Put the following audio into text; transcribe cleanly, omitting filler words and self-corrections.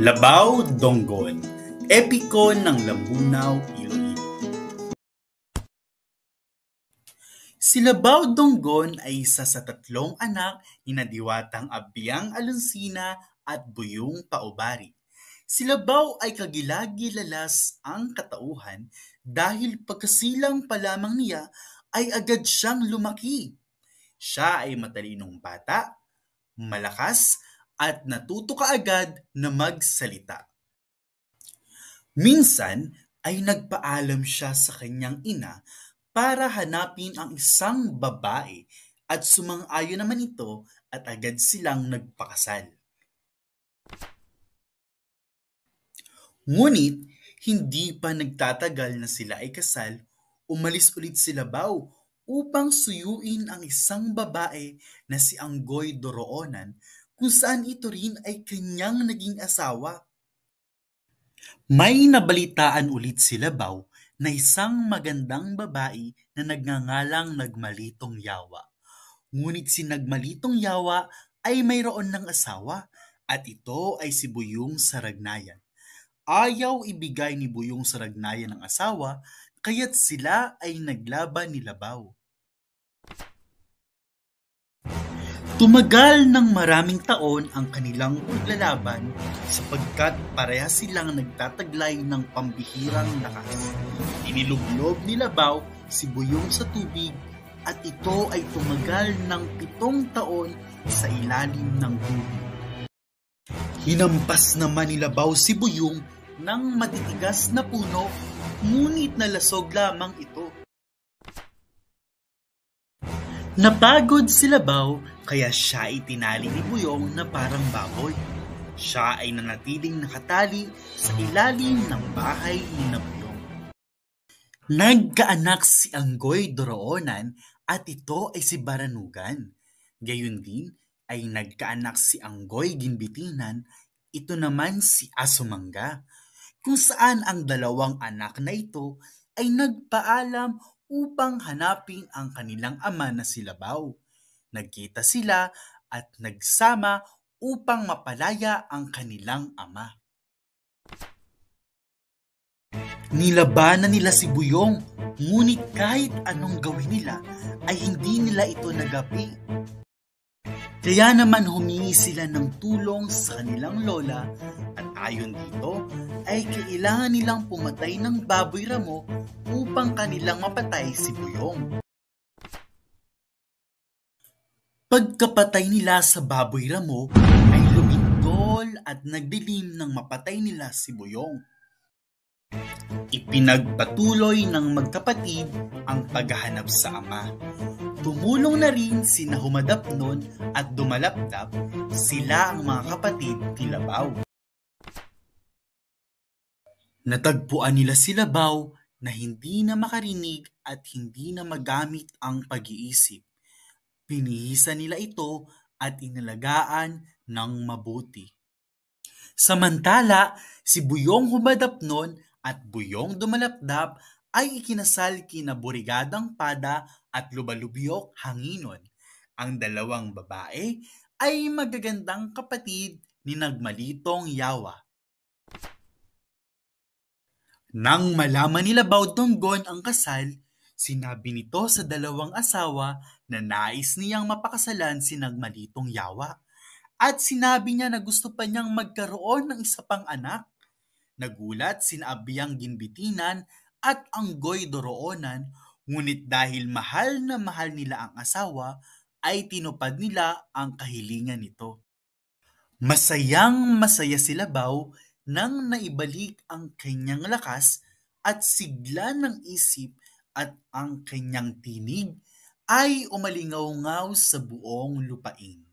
Labaw Donggon, epiko ng Lambunaw, Iloilo. Si Labaw Donggon ay isa sa 3 anak ni Diwatang Abiyang Alonsina at Buyong Paubari. Si Labaw ay kagilagi-lalas ang katauhan dahil pagkasilang pa lamang niya ay agad siyang lumaki. Siya ay matalinong bata, malakas, at natuto kaagad na magsalita. Minsan ay nagpaalam siya sa kanyang ina para hanapin ang isang babae at sumang-ayon naman ito at agad silang nagpakasal. Ngunit hindi pa nagtatagal na sila ay kasal, umalis ulit si Labaw upang suyuin ang isang babae na si Anggoy Doroonan kung saan ito rin ay kanyang naging asawa. May nabalitaan ulit si Labaw na isang magandang babae na nagngangalang Nagmalitong Yawa. Ngunit si Nagmalitong Yawa ay mayroon ng asawa at ito ay si Buyong Saragnayan. Ayaw ibigay ni Buyong Saragnayan ang asawa kaya't sila ay naglaban ni Labaw. Tumagal ng maraming taon ang kanilang paglalaban sapagkat parehas silang nagtataglay ng pambihirang lakas. Inilublob ni Labaw si Buyong sa tubig at ito ay tumagal ng 7 taon sa ilalim ng tubig. Hinampas naman ni Labaw si Buyong ng matitigas na puno, ngunit nalasog lamang ito. Napagod si Labaw kaya siya ay tinali ni Buyong na parang baboy. Siya ay nanatiling nakatali sa ilalim ng bahay ni Buyong. Nagkaanak si Anggoy Doroonan at ito ay si Baranugan. Gayon din ay nagkaanak si Anggoy Ginbitinan, ito naman si Asumangga, kung saan ang 2 anak na ito ay nagpaalam upang hanapin ang kanilang ama na si Labaw. Nagkita sila at nagsama upang mapalaya ang kanilang ama. Nilabanan nila si Buyong, ngunit kahit anong gawin nila ay hindi nila ito nagapi. Kaya naman humingi sila ng tulong sa kanilang lola at ayon dito ay kailangan nilang pumatay ng baboy ramo upang kanilang mapatay si Buyong. Pagkapatay nila sa baboy ramo ay lumindol at nagdilim nang mapatay nila si Buyong. Ipinagpatuloy ng magkapatid ang paghahanap sa ama. Tumulong na rin sina Humadapnon at Dumalapdap, sila ang mga kapatid ni Labaw. Natagpuan nila si Labaw na hindi na makarinig at hindi na magamit ang pag-iisip. Pinihisan nila ito at inalagaan ng mabuti. Samantala, si Buyong Humadapnon at Buyong Dumalapdap ay ikinasal kina Burigadang Pada at Lubalubyok Hanginon. Ang 2 babae ay magagandang kapatid ni Nagmalitong Yawa. Nang malaman ni Labaw Donggon ang kasal, sinabi nito sa 2 asawa na nais niyang mapakasalan si Nagmalitong Yawa at sinabi niya na gusto pa niyang magkaroon ng isa pang anak. Nagulat sina Abiyang Ginbitinan at Anggoy Doroonan, ngunit dahil mahal na mahal nila ang asawa, ay tinupad nila ang kahilingan nito. Masayang masaya si Labaw nang naibalik ang kanyang lakas at sigla ng isip at ang kanyang tinig ay umalingaw-ngaw sa buong lupain.